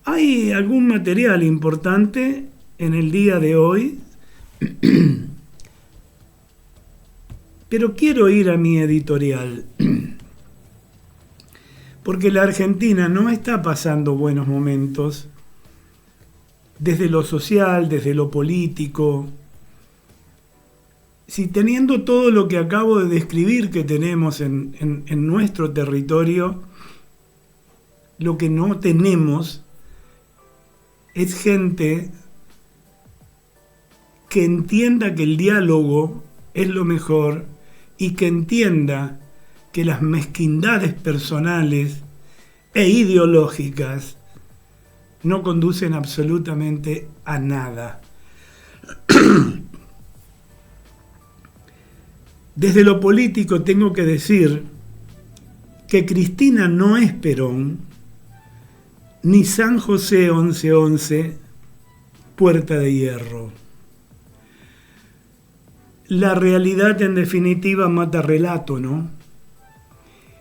Hay algún material importante en el día de hoy, pero quiero ir a mi editorial, porque la Argentina no está pasando buenos momentos, desde lo social, desde lo político. Si teniendo todo lo que acabo de describir que tenemos en nuestro territorio, lo que no tenemos es gente que entienda que el diálogo es lo mejor y que entienda que las mezquindades personales e ideológicas no conducen absolutamente a nada. Desde lo político tengo que decir que Cristina no es Perón, ni San José 1111, Puerta de Hierro. La realidad en definitiva mata relato, ¿no?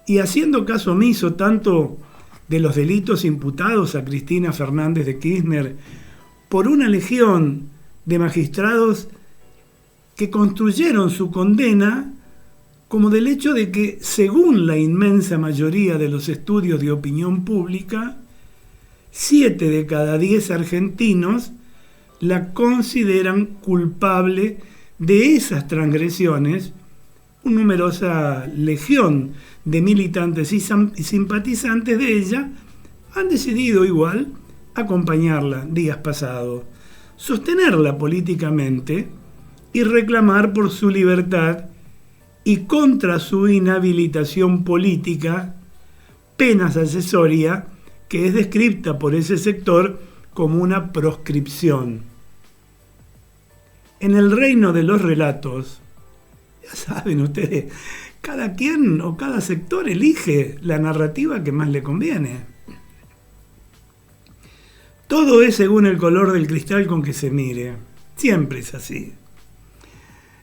Y haciendo caso omiso tanto de los delitos imputados a Cristina Fernández de Kirchner por una legión de magistrados que construyeron su condena, como del hecho de que, según la inmensa mayoría de los estudios de opinión pública, 7 de cada 10 argentinos la consideran culpable de esas transgresiones. Una numerosa legión de militantes y simpatizantes de ella han decidido igual acompañarla días pasados, sostenerla políticamente y reclamar por su libertad y contra su inhabilitación política, penas accesoria que es descrita por ese sector como una proscripción. En el reino de los relatos, ya saben ustedes, cada quien o cada sector elige la narrativa que más le conviene. Todo es según el color del cristal con que se mire. Siempre es así.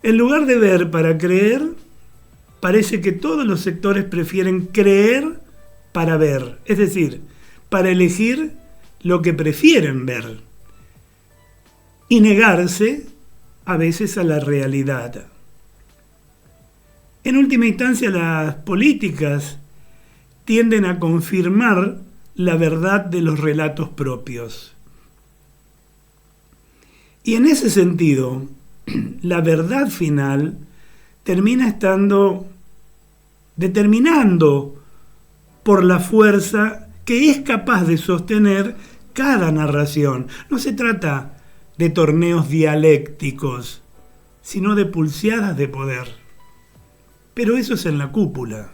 En lugar de ver para creer, parece que todos los sectores prefieren creer para ver, es decir, para elegir lo que prefieren ver y negarse a veces a la realidad. En última instancia, las políticas tienden a confirmar la verdad de los relatos propios. Y en ese sentido, la verdad final termina estando determinando por la fuerza que es capaz de sostener cada narración. No se trata de torneos dialécticos, sino de pulseadas de poder. Pero eso es en la cúpula.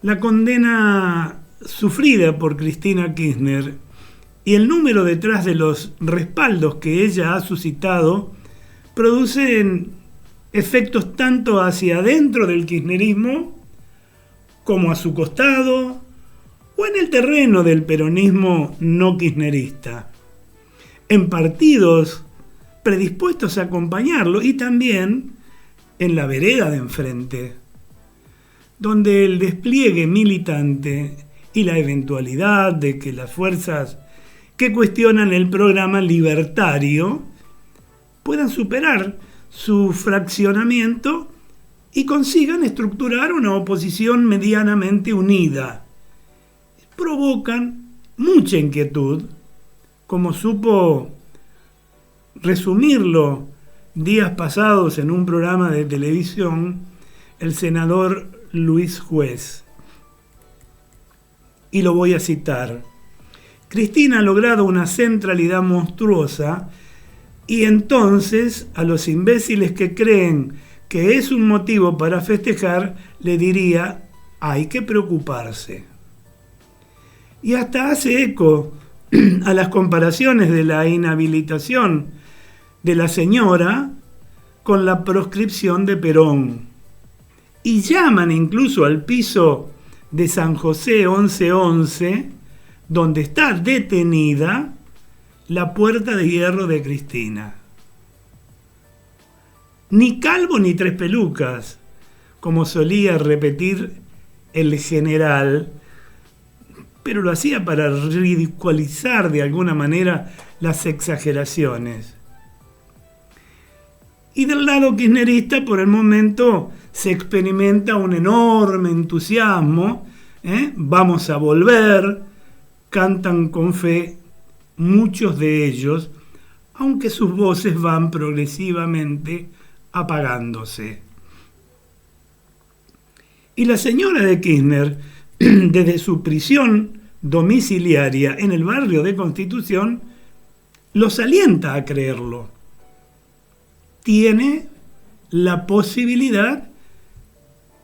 La condena sufrida por Cristina Kirchner y el número detrás de los respaldos que ella ha suscitado producen efectos tanto hacia adentro del kirchnerismo como a su costado o en el terreno del peronismo no kirchnerista, en partidos predispuestos a acompañarlo y también en la vereda de enfrente, donde el despliegue militante y la eventualidad de que las fuerzas que cuestionan el programa libertario puedan superar su fraccionamiento y consigan estructurar una oposición medianamente unida. Provocan mucha inquietud, como supo resumirlo días pasados en un programa de televisión el senador Luis Juez. Y lo voy a citar. Cristina ha logrado una centralidad monstruosa y entonces a los imbéciles que creen que es un motivo para festejar, le diría, hay que preocuparse. Y hasta hace eco a las comparaciones de la inhabilitación de la señora con la proscripción de Perón. Y llaman incluso al piso de San José 1111, donde está detenida, la puerta de hierro de Cristina. Ni calvo ni tres pelucas, como solía repetir el general, pero lo hacía para ridiculizar de alguna manera las exageraciones. Y del lado kirchnerista, por el momento, se experimenta un enorme entusiasmo. Vamos a volver, cantan con fe muchos de ellos, aunque sus voces van progresivamente apagándose. Y la señora de Kirchner, desde su prisión domiciliaria en el barrio de Constitución, los alienta a creerlo. Tiene la posibilidad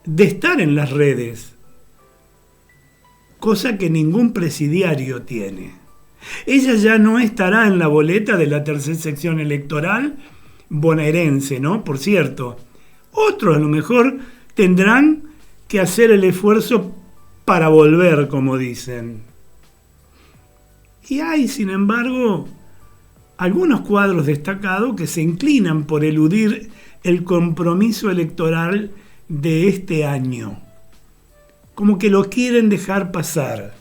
de estar en las redes, cosa que ningún presidiario tiene. Ella ya no estará en la boleta de la tercera sección electoral bonaerense, ¿no? Por cierto, otros a lo mejor tendrán que hacer el esfuerzo para volver, como dicen. Y hay, sin embargo, algunos cuadros destacados que se inclinan por eludir el compromiso electoral de este año, como que lo quieren dejar pasar.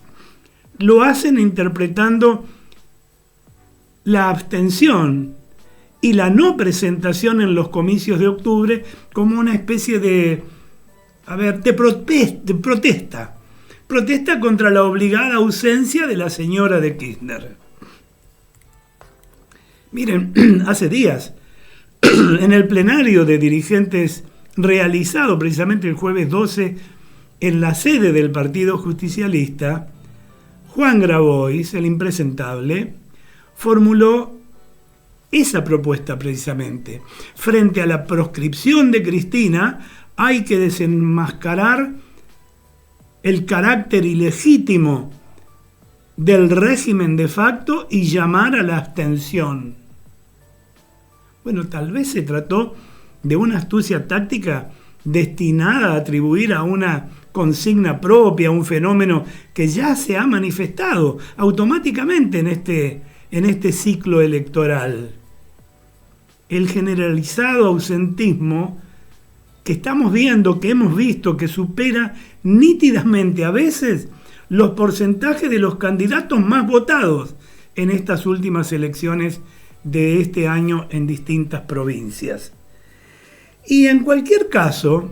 Lo hacen interpretando la abstención y la no presentación en los comicios de octubre como una especie de protesta. Protesta contra la obligada ausencia de la señora de Kirchner. Miren, hace días, en el plenario de dirigentes realizado precisamente el jueves 12 en la sede del Partido Justicialista, Juan Grabois, el impresentable, formuló esa propuesta precisamente. Frente a la proscripción de Cristina, hay que desenmascarar el carácter ilegítimo del régimen de facto y llamar a la abstención. Bueno, tal vez se trató de una astucia táctica destinada a atribuir a una consigna propia, un fenómeno que ya se ha manifestado automáticamente en este ciclo electoral. El generalizado ausentismo que estamos viendo, que hemos visto, que supera nítidamente a veces los porcentajes de los candidatos más votados en estas últimas elecciones de este año en distintas provincias. Y en cualquier caso,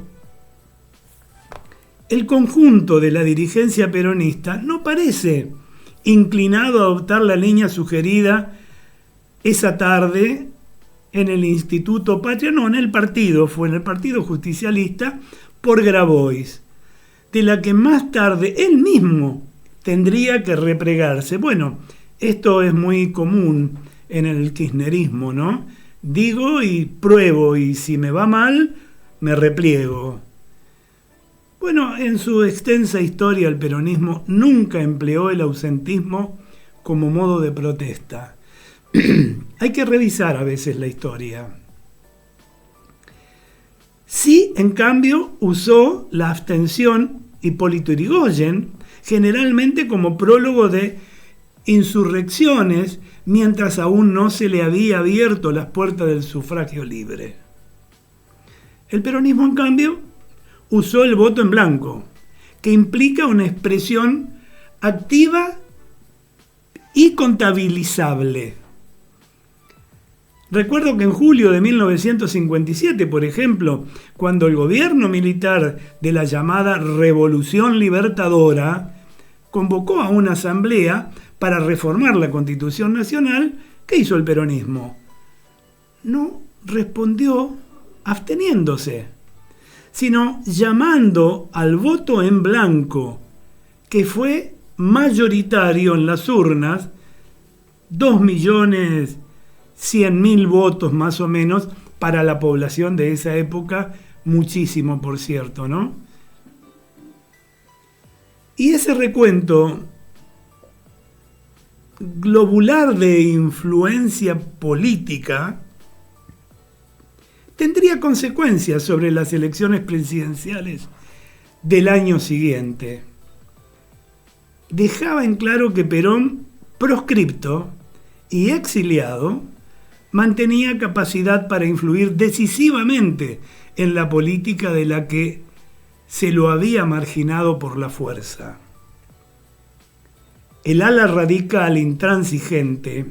el conjunto de la dirigencia peronista no parece inclinado a adoptar la línea sugerida esa tarde en el Instituto Patria, no, en el partido, fue en el Partido Justicialista, por Grabois, de la que más tarde él mismo tendría que replegarse. Bueno, esto es muy común en el kirchnerismo, ¿no? Digo y pruebo, y si me va mal, me repliego. Bueno, en su extensa historia el peronismo nunca empleó el ausentismo como modo de protesta. Hay que revisar a veces la historia. Sí, en cambio, usó la abstención Hipólito Yrigoyen, generalmente como prólogo de insurrecciones, mientras aún no se le había abierto las puertas del sufragio libre. El peronismo, en cambio, usó el voto en blanco, que implica una expresión activa y contabilizable. Recuerdo que en julio de 1957, por ejemplo, cuando el gobierno militar de la llamada Revolución Libertadora convocó a una asamblea para reformar la Constitución Nacional, ¿qué hizo el peronismo? No respondió absteniéndose, sino llamando al voto en blanco, que fue mayoritario en las urnas, 2.100.000 votos más o menos para la población de esa época, muchísimo por cierto, ¿no? Y ese recuento globular de influencia política tendría consecuencias sobre las elecciones presidenciales del año siguiente. Dejaba en claro que Perón, proscripto y exiliado, mantenía capacidad para influir decisivamente en la política de la que se lo había marginado por la fuerza. el ala radical intransigente,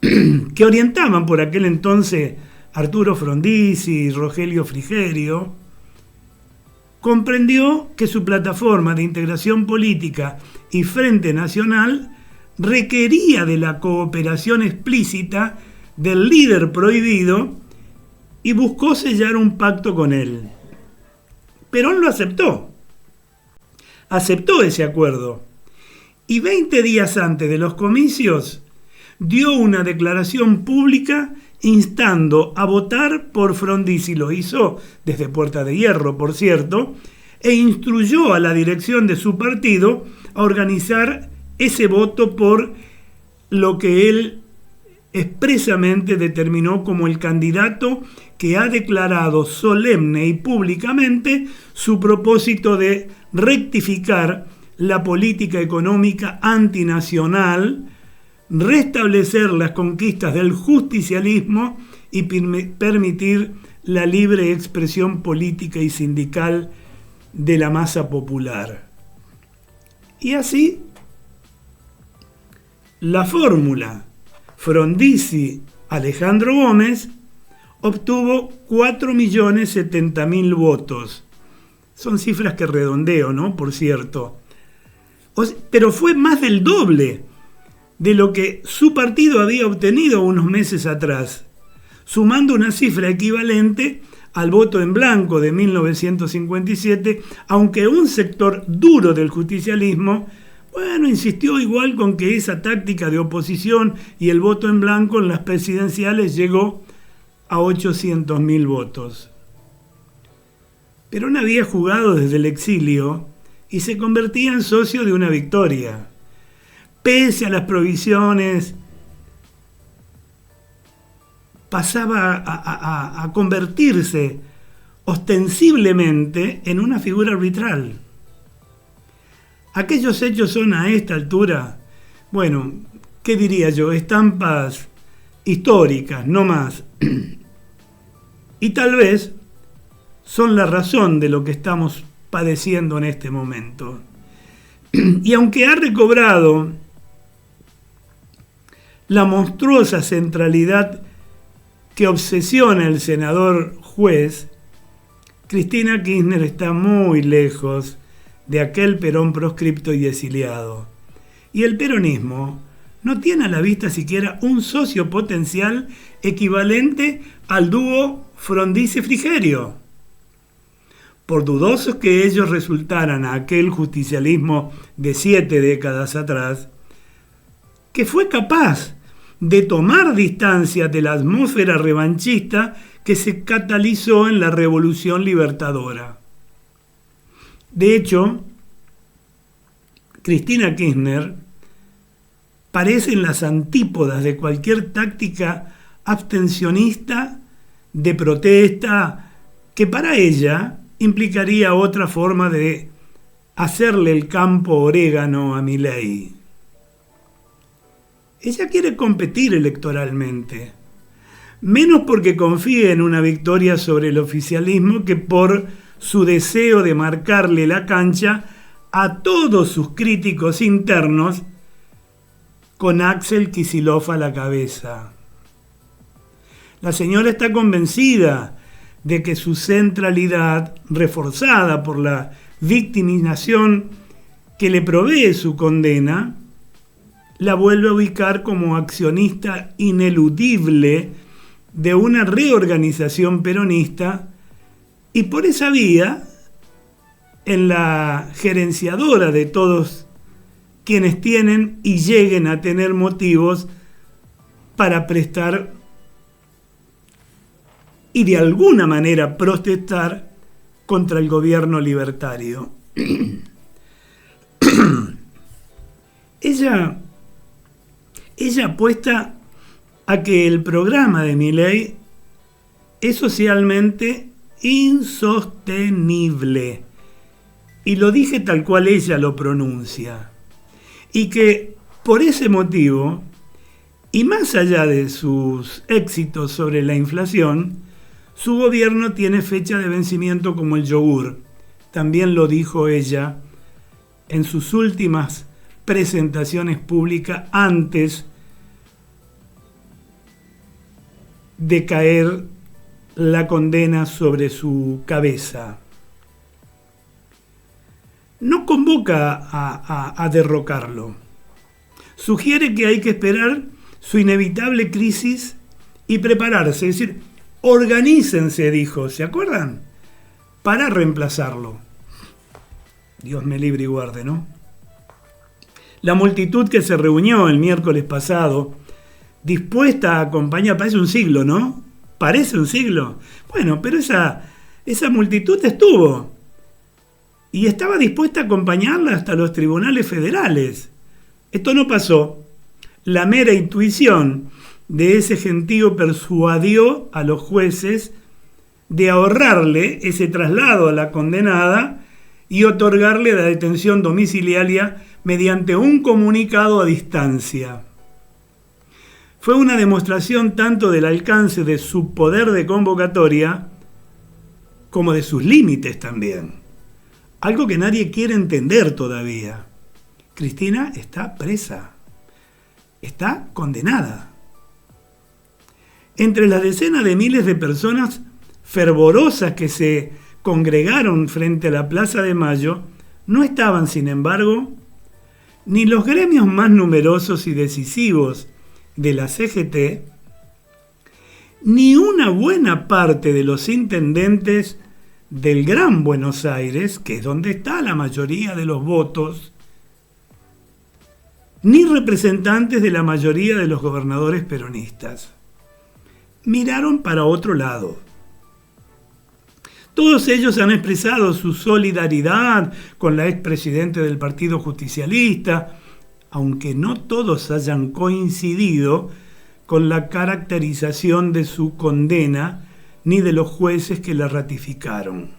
que orientaban por aquel entonces Arturo Frondizi y Rogelio Frigerio, comprendió que su plataforma de integración política y Frente Nacional requería de la cooperación explícita del líder prohibido y buscó sellar un pacto con él. Perón lo aceptó ese acuerdo y 20 días antes de los comicios dio una declaración pública instando a votar por Frondizi. Lo hizo desde Puerta de Hierro, por cierto, e instruyó a la dirección de su partido a organizar ese voto por lo que él expresamente determinó como el candidato que ha declarado solemne y públicamente su propósito de rectificar la política económica antinacional, restablecer las conquistas del justicialismo y permitir la libre expresión política y sindical de la masa popular. Y así, la fórmula Frondizi-Alejandro Gómez obtuvo 4.070.000 votos. Son cifras que redondeo, ¿no? Por cierto. Pero fue más del doble de lo que su partido había obtenido unos meses atrás, sumando una cifra equivalente al voto en blanco de 1957, aunque un sector duro del justicialismo, insistió igual con que esa táctica de oposición y el voto en blanco en las presidenciales llegó a 800.000 votos. Perón había jugado desde el exilio y se convertía en socio de una victoria. Pese a las prohibiciones, pasaba a convertirse ostensiblemente en una figura arbitral. Aquellos hechos son a esta altura, ¿qué diría yo? Estampas históricas, no más. Y tal vez son la razón de lo que estamos padeciendo en este momento. Y aunque ha recobrado la monstruosa centralidad que obsesiona el senador juez, Cristina Kirchner está muy lejos de aquel Perón proscripto y exiliado. Y el peronismo no tiene a la vista siquiera un socio potencial equivalente al dúo Frondizi-Frigerio. Por dudosos que ellos resultaran a aquel justicialismo de 7 décadas atrás, que fue capaz de tomar distancia de la atmósfera revanchista que se catalizó en la Revolución Libertadora. De hecho, Cristina Kirchner parece en las antípodas de cualquier táctica abstencionista de protesta que para ella implicaría otra forma de hacerle el campo orégano a Milei. Ella quiere competir electoralmente, menos porque confíe en una victoria sobre el oficialismo que por su deseo de marcarle la cancha a todos sus críticos internos con Axel Kicillof a la cabeza. La señora está convencida de que su centralidad, reforzada por la victimización que le provee su condena, la vuelve a ubicar como accionista ineludible de una reorganización peronista y por esa vía en la gerenciadora de todos quienes tienen y lleguen a tener motivos para prestar y de alguna manera protestar contra el gobierno libertario. Ella apuesta a que el programa de Milei es socialmente insostenible. Y lo dije tal cual ella lo pronuncia. Y que por ese motivo, y más allá de sus éxitos sobre la inflación, su gobierno tiene fecha de vencimiento como el yogur. También lo dijo ella en sus últimas presentaciones públicas antes de caer la condena sobre su cabeza. No convoca a derrocarlo. Sugiere que hay que esperar su inevitable crisis y prepararse. Es decir, organícense, dijo, ¿se acuerdan? Para reemplazarlo. Dios me libre y guarde, ¿no? La multitud que se reunió el miércoles pasado, dispuesta a acompañar, parece un siglo, ¿no? Parece un siglo. Bueno, pero esa multitud estuvo y estaba dispuesta a acompañarla hasta los tribunales federales. Esto no pasó. La mera intuición de ese gentío persuadió a los jueces de ahorrarle ese traslado a la condenada y otorgarle la detención domiciliaria mediante un comunicado a distancia. Fue una demostración tanto del alcance de su poder de convocatoria como de sus límites también. Algo que nadie quiere entender todavía. Cristina está presa. Está condenada. Entre las decenas de miles de personas fervorosas que se congregaron frente a la Plaza de Mayo, no estaban, sin embargo, ni los gremios más numerosos y decisivos de la CGT, ni una buena parte de los intendentes del Gran Buenos Aires, que es donde está la mayoría de los votos, ni representantes de la mayoría de los gobernadores peronistas. Miraron para otro lado. Todos ellos han expresado su solidaridad con la expresidente del Partido Justicialista, aunque no todos hayan coincidido con la caracterización de su condena ni de los jueces que la ratificaron.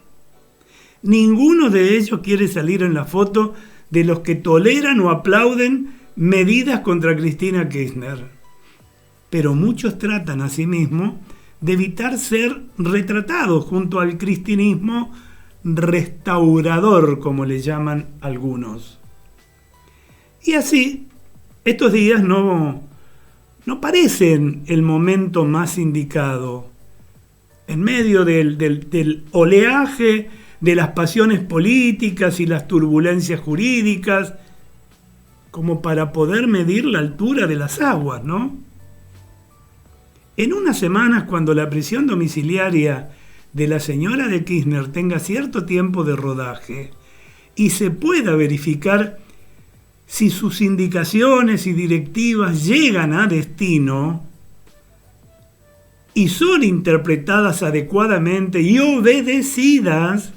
Ninguno de ellos quiere salir en la foto de los que toleran o aplauden medidas contra Cristina Kirchner. Pero muchos tratan asimismo de evitar ser retratados junto al cristinismo restaurador, como le llaman algunos. Y así, estos días no parecen el momento más indicado. En medio del oleaje de las pasiones políticas y las turbulencias jurídicas, como para poder medir la altura de las aguas, ¿no? En unas semanas, cuando la prisión domiciliaria de la señora de Kirchner tenga cierto tiempo de rodaje y se pueda verificar si sus indicaciones y directivas llegan a destino y son interpretadas adecuadamente y obedecidas,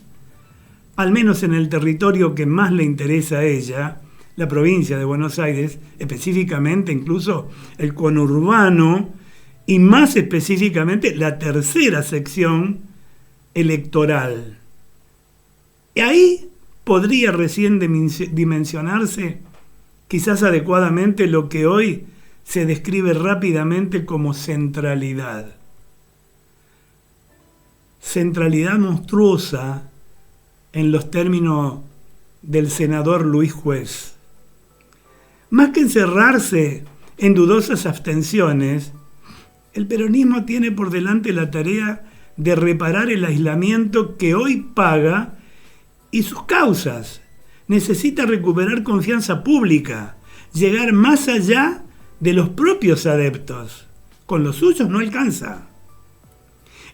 al menos en el territorio que más le interesa a ella, la provincia de Buenos Aires, específicamente incluso el conurbano, y más específicamente la tercera sección electoral. Y ahí podría recién dimensionarse, quizás adecuadamente, lo que hoy se describe rápidamente como centralidad. Centralidad monstruosa en los términos del senador Luis Juez. Más que encerrarse en dudosas abstenciones, el peronismo tiene por delante la tarea de reparar el aislamiento que hoy paga y sus causas. Necesita recuperar confianza pública, llegar más allá de los propios adeptos. Con los suyos no alcanza.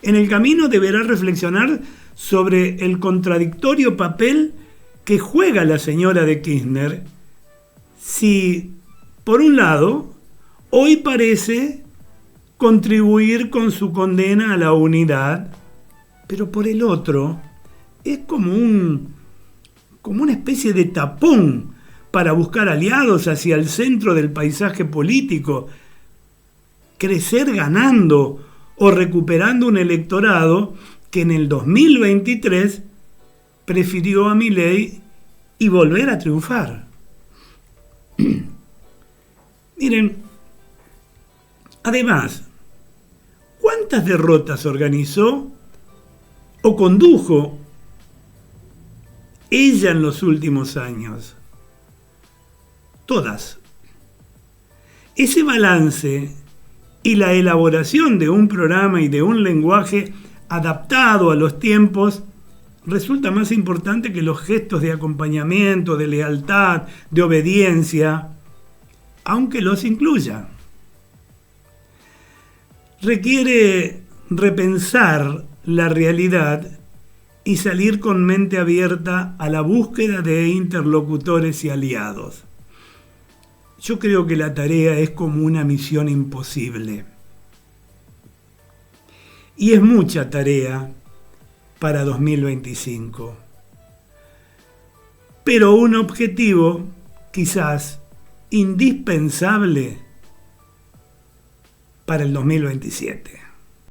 En el camino deberá reflexionar sobre el contradictorio papel que juega la señora de Kirchner, si, por un lado, hoy parece contribuir con su condena a la unidad, pero por el otro es como una especie de tapón para buscar aliados hacia el centro del paisaje político, crecer ganando o recuperando un electorado que en el 2023 prefirió a Milei y volver a triunfar. Miren, además, ¿cuántas derrotas organizó o condujo ella en los últimos años? todas. Ese balance y la elaboración de un programa y de un lenguaje adaptado a los tiempos resulta más importante que los gestos de acompañamiento, de lealtad, de obediencia, aunque los incluya. Requiere repensar la realidad y salir con mente abierta a la búsqueda de interlocutores y aliados. Yo creo que la tarea es como una misión imposible. Y es mucha tarea para 2025. Pero un objetivo, quizás indispensable, para el 2027.